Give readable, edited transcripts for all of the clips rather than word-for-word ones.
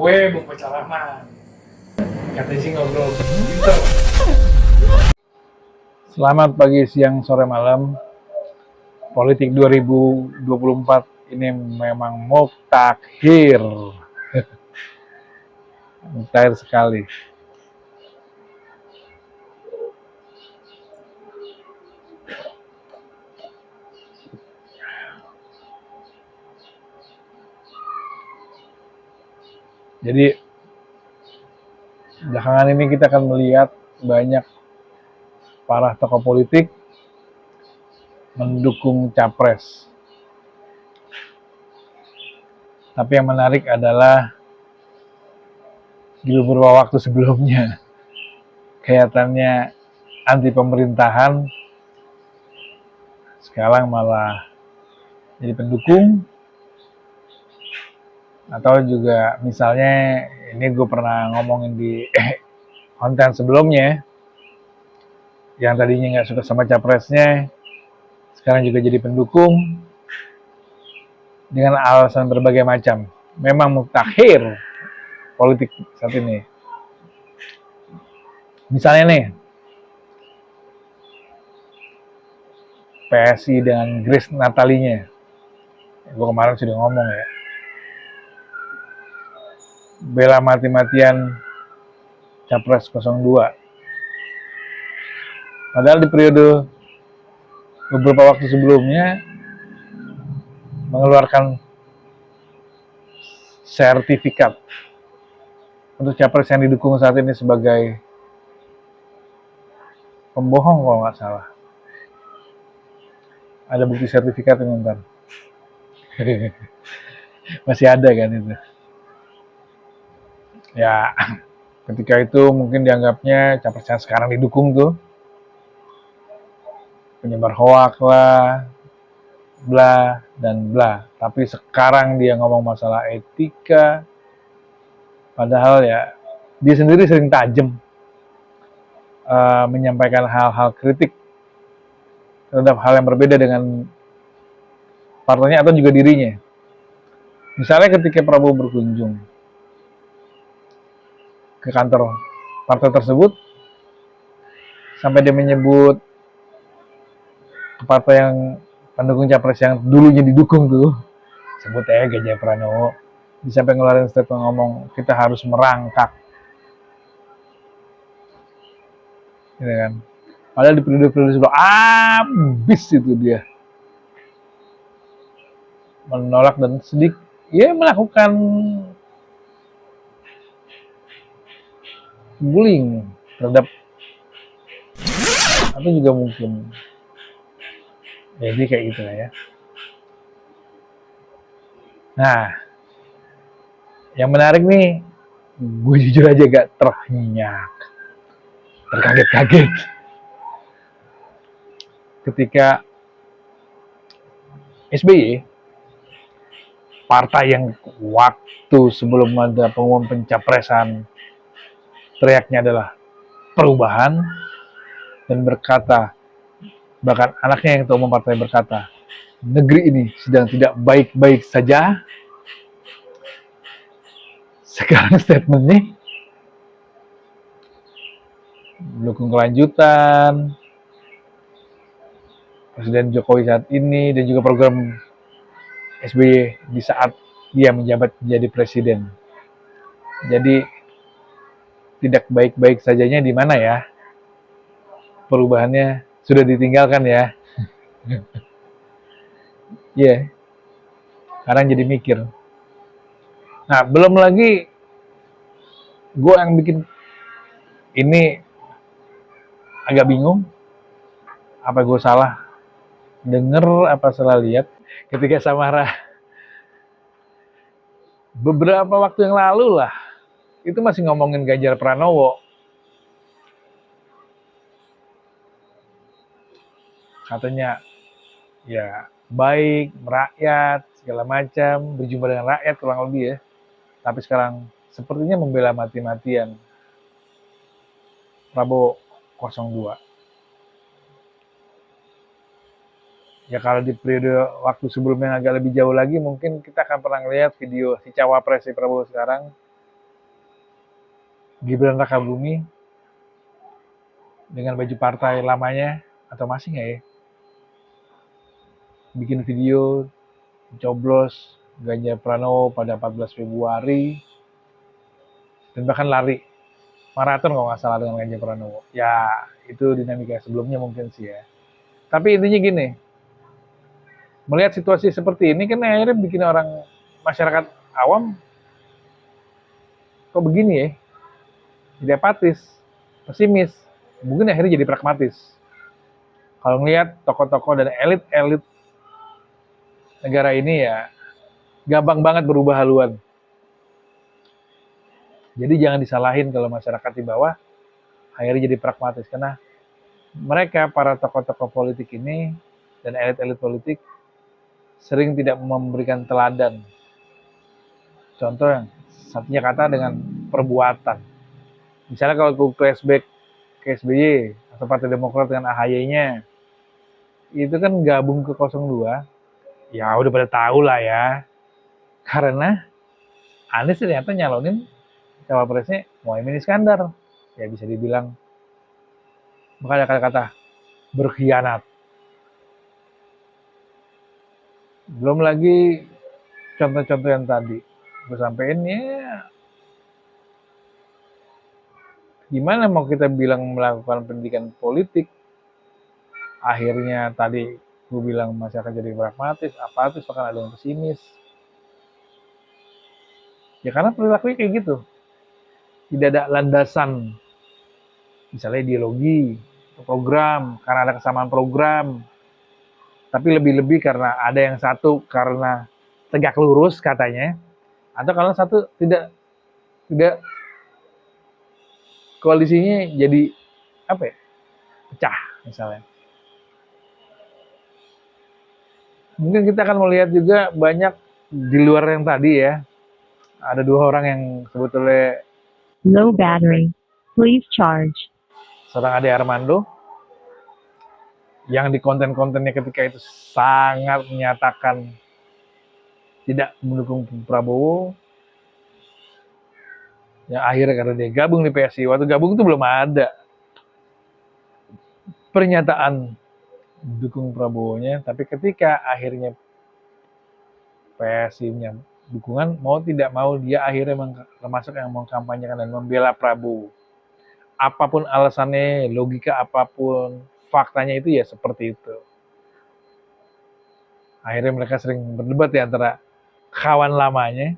gue Bung Pecalaman. Katanya sih ngobrol gitu. Selamat pagi, siang, sore, malam. Politik 2024 ini memang mutakhir. Mutakhir sekali. Jadi belakangan ini kita akan melihat banyak para tokoh politik mendukung capres. Tapi yang menarik adalah di beberapa waktu sebelumnya kelihatannya anti pemerintahan, sekarang malah jadi pendukung. Atau juga misalnya, ini gue pernah ngomongin di konten sebelumnya, yang tadinya nggak suka sama capresnya sekarang juga jadi pendukung dengan alasan berbagai macam. Memang mutakhir politik saat ini. Misalnya nih, PSI dengan Grace Natalinya. Gue kemarin sudah ngomong ya. Bela mati-matian Capres 02. Padahal di periode beberapa waktu sebelumnya mengeluarkan sertifikat untuk capres yang didukung saat ini sebagai pembohong kalau nggak salah. Ada bukti sertifikat yang ntar. Masih ada kan itu. Ya, ketika itu mungkin dianggapnya capres yang sekarang didukung tuh penyebar hoak lah, bla dan bla. Tapi sekarang dia ngomong masalah etika, padahal ya dia sendiri sering tajam menyampaikan hal-hal kritik terhadap hal yang berbeda dengan partainya atau juga dirinya. Misalnya ketika Prabowo berkunjung ke kantor partai tersebut, sampai dia menyebut partai yang pendukung capres yang dulunya didukung tuh, sebut aja Ganjar Pranowo, sampai ngeluarin statement ngomong kita harus merangkak, gitu kan. Padahal di periode-periode sebelum abis itu dia menolak dan sedikit ya melakukan bullying terhadap, atau juga mungkin jadi kayak gitu lah ya. Nah, yang menarik nih, gue jujur aja gak terkaget-kaget ketika SBY, partai yang waktu sebelum ada pengumuman pencapresan teriaknya adalah perubahan, dan berkata, bahkan anaknya yang ketua umum partai berkata, negeri ini sedang tidak baik-baik saja. Sekarang statementnya mendukung kelanjutan Presiden Jokowi saat ini dan juga program SBY di saat dia menjabat menjadi presiden. Jadi tidak baik-baik sajanya di mana ya? Perubahannya sudah ditinggalkan ya. Iya. Yeah. Sekarang jadi mikir. Nah, belum lagi gue yang bikin ini agak bingung. Apa gue salah denger, apa salah lihat ketika Samara beberapa waktu yang lalu lah itu masih ngomongin Ganjar Pranowo, katanya ya baik, merakyat, segala macam, berjumpa dengan rakyat kurang lebih ya. Tapi sekarang sepertinya membela mati-matian Prabowo 02. Ya kalau di periode waktu sebelumnya agak lebih jauh lagi, mungkin kita akan pernah lihat video si cawapres si Prabowo sekarang Gibran Rakabumi dengan baju partai lamanya, atau masih nggak ya, bikin video coblos Ganjar Pranowo pada 14 Februari dan bahkan lari maraton kalau nggak salah dengan Ganjar Pranowo. Ya itu dinamika sebelumnya mungkin sih ya. Tapi intinya gini, melihat situasi seperti ini kan akhirnya bikin orang masyarakat awam kok begini ya, jadi apatis, pesimis, mungkin akhirnya jadi pragmatis. Kalau ngelihat tokoh-tokoh dan elit-elit negara ini ya gampang banget berubah haluan. Jadi jangan disalahin kalau masyarakat di bawah akhirnya jadi pragmatis, karena mereka para tokoh-tokoh politik ini dan elit-elit politik sering tidak memberikan teladan. Contoh yang satunya kata dengan perbuatan. Misalnya kalau flashback ke SBY atau Partai Demokrat dengan AHY-nya, itu kan gabung ke 02, ya udah pada tahu lah ya. Karena Anies ternyata nyalonin cawapresnya Muhaimin Iskandar. Ya bisa dibilang makanya kata-kata berkhianat. Belum lagi contoh-contoh yang tadi gue sampein ya, gimana mau kita bilang melakukan pendidikan politik, akhirnya tadi gue bilang masyarakat jadi pragmatis, apatis, bahkan ada yang pesimis. Ya karena perilakunya kayak gitu, tidak ada landasan, misalnya ideologi, program, karena ada kesamaan program, tapi lebih-lebih karena ada yang satu karena tegak lurus katanya, atau kalau satu tidak koalisinya jadi apa ya, pecah misalnya. Mungkin kita akan melihat juga banyak di luar yang tadi ya, ada dua orang yang sebetulnya Low battery. Please charge. seorang Ade Armando yang di konten-kontennya ketika itu sangat menyatakan tidak mendukung Prabowo, yang akhirnya karena dia gabung di PSI, waktu gabung itu belum ada pernyataan dukung Prabowo-nya, tapi ketika akhirnya PSI-nya dukungan, mau tidak mau dia akhirnya termasuk yang mengkampanyekan dan membela Prabowo. Apapun alasannya, logika apapun, faktanya itu ya seperti itu. Akhirnya mereka sering berdebat di antara kawan lamanya,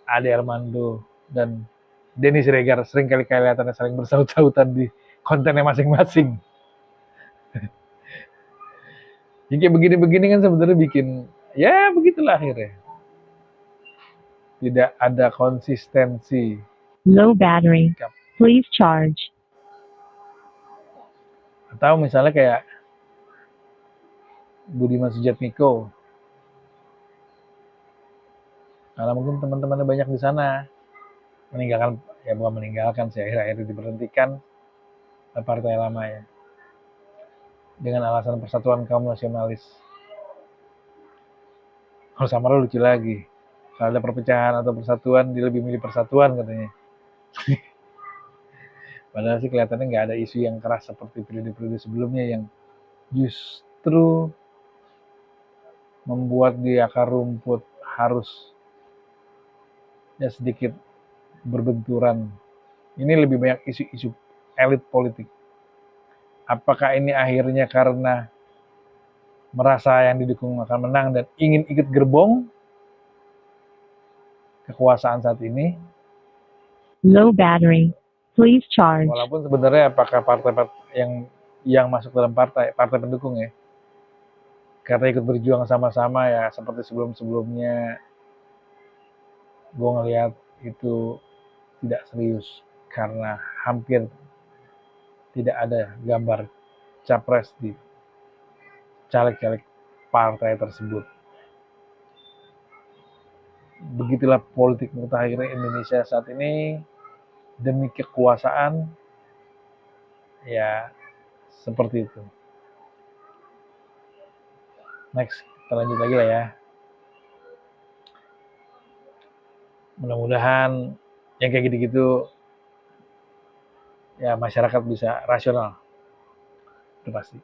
Ade Armando dan Denny Siregar, sering kali kelihatannya saling bersaut-sautan di kontennya masing-masing. Jadi kayak begini-begini kan sebenarnya bikin, ya begitulah akhirnya. Tidak ada konsistensi. Low battery. Please charge. Atau misalnya kayak Budiman Sujatmiko, karena mungkin teman-temannya banyak di sana, meninggalkan, ya bukan meninggalkan sih, akhir-akhir diberhentikan partai lama ya, dengan alasan persatuan kaum nasionalis. Kalau Samara lucu lagi, kalau ada perpecahan atau persatuan, dia lebih milih persatuan katanya. Padahal sih kelihatannya nggak ada isu yang keras seperti periode-periode sebelumnya yang justru membuat di akar rumput harus ya sedikit berbenturan. Ini lebih banyak isu-isu elit politik. Apakah ini akhirnya karena merasa yang didukung akan menang dan ingin ikut gerbong kekuasaan saat ini? Low battery. Please charge. Walaupun sebenarnya apakah partai yang masuk dalam partai pendukung ya, karena ikut berjuang sama-sama ya seperti sebelum-sebelumnya, gue ngelihat itu tidak serius karena hampir tidak ada gambar capres di caleg-caleg partai tersebut. Begitulah politik mutakhir Indonesia saat ini, demi kekuasaan ya seperti itu. Next, kita lanjut lagi lah ya. Mudah-mudahan yang kayak gitu-gitu ya masyarakat bisa rasional, itu pasti.